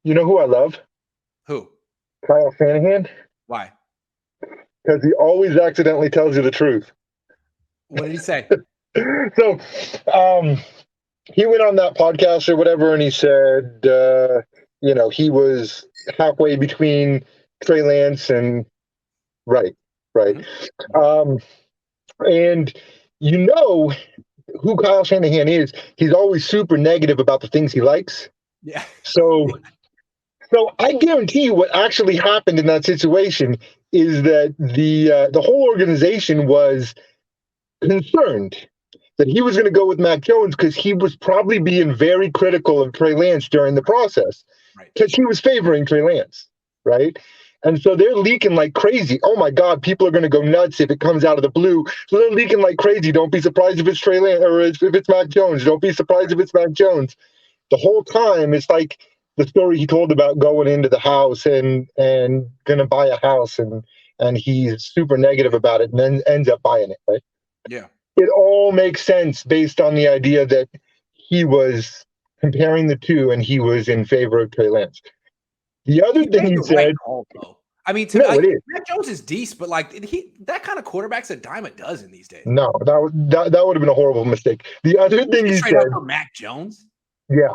You know who I love? Who? Kyle Shanahan, Why? because he always accidentally tells you the truth. What did he say? So, um, he went on that podcast or whatever, and he said, he was halfway between Trey Lance and right, right. Mhm. Um, and you know who Kyle Shanahan is. He's always super negative about the things he likes. Yeah. So, so I guarantee you, what actually happened in that situation is that the whole organization was concerned that he was going to go with Mac Jones because he was probably being very critical of Trey Lance during the process Right. because he was favoring Trey Lance, right? And so they're leaking like crazy. Oh my God, people are going to go nuts if it comes out of the blue. So they're leaking like crazy. Don't be surprised if it's Trey Lance or if it's Mac Jones. Don't be surprised if it's Mac Jones. The whole time, it's like the story he told about going into the house and going to buy a house and he's super negative about it and then ends up buying it, right? Yeah. It all makes sense based on the idea that he was comparing the two and he was in favor of Trey Lance. The other He thing made he the right said, call, though. I mean, to me, no, it like is. Mac Jones is decent, but like that kind of quarterback's a dime a dozen these days. No, that would have been a horrible mistake. The other You thing can he trade up said, for Mac Jones. yeah,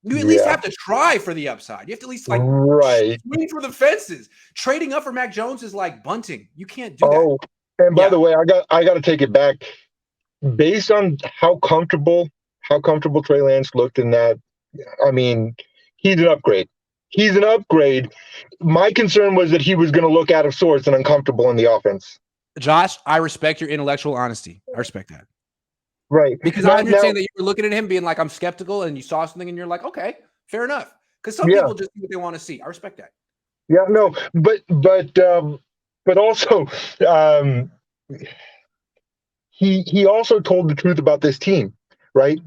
You at least yeah, have to try for the upside. You have to at least like right. swing for the fences. Trading up for Mac Jones is like bunting. You can't do that. Oh, and by Yeah. the way, I got to take it back. Based on how comfortable Trey Lance looked in that, I mean, he's an upgrade. He's an upgrade. My concern was that he was going to look out of sorts and uncomfortable in the offense. Josh, I respect your intellectual honesty. I respect that. Right. Because I Now, understand that you were looking at him being like, I'm skeptical, and you saw something and you're like, okay, fair enough. Because some yeah, people just see what they want to see. I respect that. yeah, no, but also, um, he also told the truth about this team, right?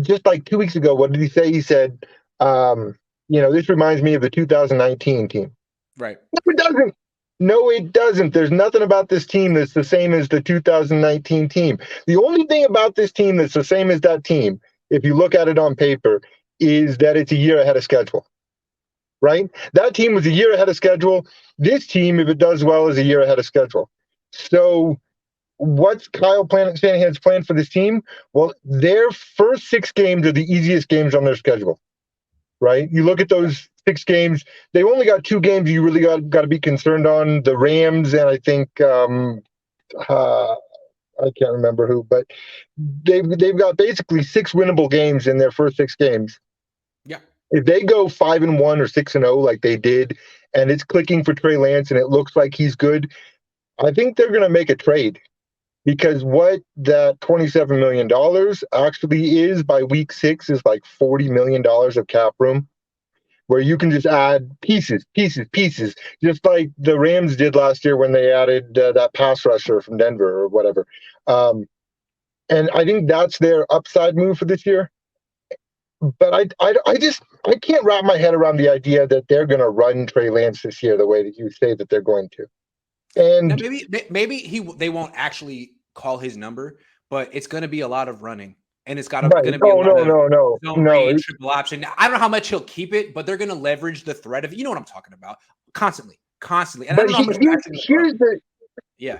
Just like 2 weeks ago, what did he say? He said, this reminds me of the 2019 team. Right. No, it doesn't. No, it doesn't. There's nothing about this team that's the same as the 2019 team. The only thing about this team that's the same as that team, if you look at it on paper, is that it's a year ahead of schedule, right? That team was a year ahead of schedule. This team, if it does well, is a year ahead of schedule. So what's Shanahan's plan for this team? Well, their first 6 games are the easiest games on their schedule, right? You look at those 6 games, they only got 2 games you really got to be concerned on, the Rams and I think uh, I can't remember who, but they've got basically 6 winnable games in their first 6 games. Yeah. If they go 5-1 or 6-0 like they did, and it's clicking for Trey Lance and it looks like he's good, I think they're going to make a trade because what that $27 million actually is by week 6 is like $40 million of cap room where you can just add pieces, pieces, pieces, just like the Rams did last year when they added that pass rusher from Denver or whatever. And I think that's their upside move for this year. But I can't wrap my head around the idea that they're going to run Trey Lance this year the way that you say that they're going to. Now And maybe they won't actually call his number, but it's going to be a lot of running, and it's going right, to be a oh lot no, of no, no, zone no, read, triple option. I don't know how much he'll keep it, but they're going to leverage the threat of you know what I'm talking about constantly, constantly. And I but don't know how much he's here's actually going to throw. here's the Yeah,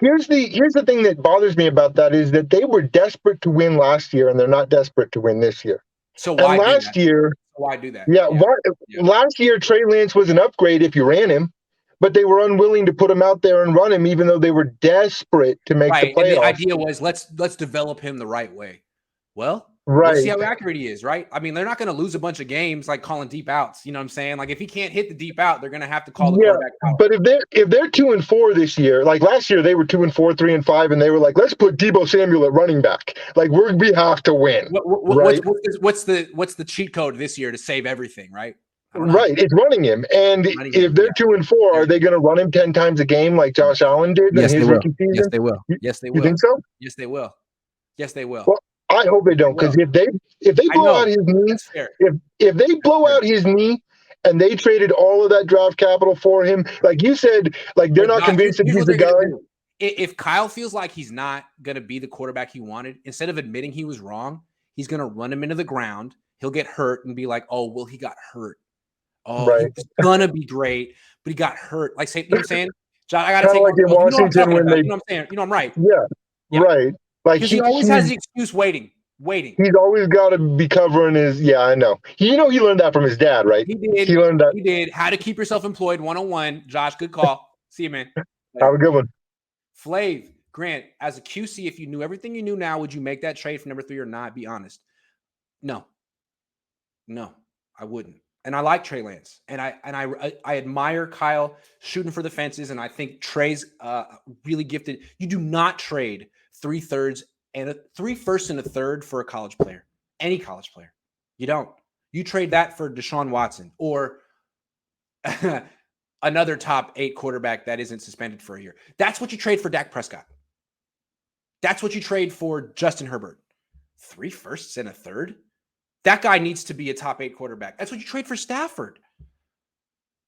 here's the thing that bothers me about that is that they were desperate to win last year and they're not desperate to win this year. so And why do last that? year, So why do that? yeah, Yeah, yeah. last year Trey Lance was an upgrade if you ran him, but they were unwilling to put him out there and run him, even though they were desperate to make the Right, and the playoffs. idea was let's develop him the right way. Well, let's see Right. how accurate he is, right? I mean, they're not going to lose a bunch of games like calling deep outs. You know what I'm saying? Like if he can't hit the deep out, they're going to have to call the Yeah, quarterback out. but if they're 2-4 this year, like last year they were 2-4, 3-5, and they were like, let's put Deebo Samuel at running back. Like we have to win, right? What's the cheat code this year to save everything? Right? I don't know. Right, it's running him. And Running if game, they're yeah. 2-4, Yeah. are they going to run him 10 times a game like Yes. Josh Allen did in Yes, they his will. rookie Yes, season? they will. You, Yes, they you will. think so? Yes, they will. Yes, they will. Well, I hope they They don't, because will. if they I blow out know. his knee, That's fair. if they That's blow fair. out his knee and they traded all of that draft capital for him, like you said, like they're But not Josh, convinced that here's he's what the they're gonna guy. do. If Kyle feels like he's not gonna be the quarterback he wanted, instead of admitting he was wrong, he's gonna run him into the ground. He'll get hurt and be like, "Oh, well, he got hurt." Oh, he Right. was gonna be great, but he got hurt. Like, say, you know what I'm saying? John, I gotta Kind of take like over. in You know what I'm Washington talking when about. they, You know what I'm saying? You know I'm right. yeah, Yeah, right. Like because he always has the excuse waiting. he's always got to be covering his. Yeah, I know. He learned that from his dad, right? He did. He learned that. He did. How to keep yourself employed 101. Josh, good call. See you, man. Have Later. a good one. Flav, Grant, as a QC, if you knew everything you knew now, would you make that trade for number 3 or not? Be honest. No, I wouldn't. And I like Trey Lance, and I admire Kyle shooting for the fences, and I think Trey's really gifted. You do not trade 3/3 and 3 firsts and a third for a college player, any college player. You don't. You trade that for Deshaun Watson or another top 8 quarterback that isn't suspended for a year. That's what you trade for Dak Prescott. That's what you trade for Justin Herbert. 3 firsts and a third? That guy needs to be a top 8 quarterback. That's what you trade for Stafford.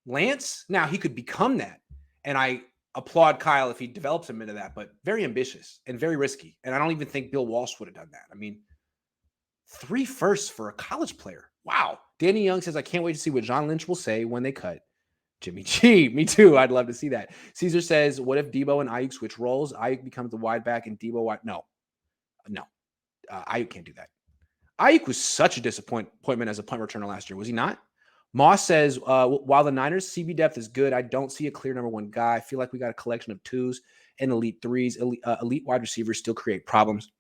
Lance, now he could become that. And I applaud Kyle if he develops him into that, but very ambitious and very risky. And I don't even think Bill Walsh would have done that. I mean, 3 firsts for a college player. Wow. Danny Young says, I can't wait to see what John Lynch will say when they cut Jimmy G. Me too. I'd love to see that. Caesar says, what if Debo and Ayuk switch roles? Ayuk becomes the wide back and Debo wide. No. Ayuk can't do that. Ayuk was such a disappointment as a punt returner last year, was he not? Moss says, while the Niners' CB depth is good, I don't see a clear number 1 guy. I feel like we got a collection of 2s and elite 3s. Elite wide receivers still create problems.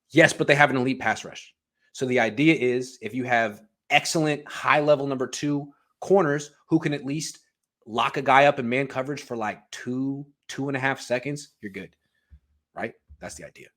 Yes, but they have an elite pass rush. So the idea is if you have excellent high-level number 2 corners who can at least lock a guy up in man coverage for like 2.5 seconds, you're good, right? That's the idea.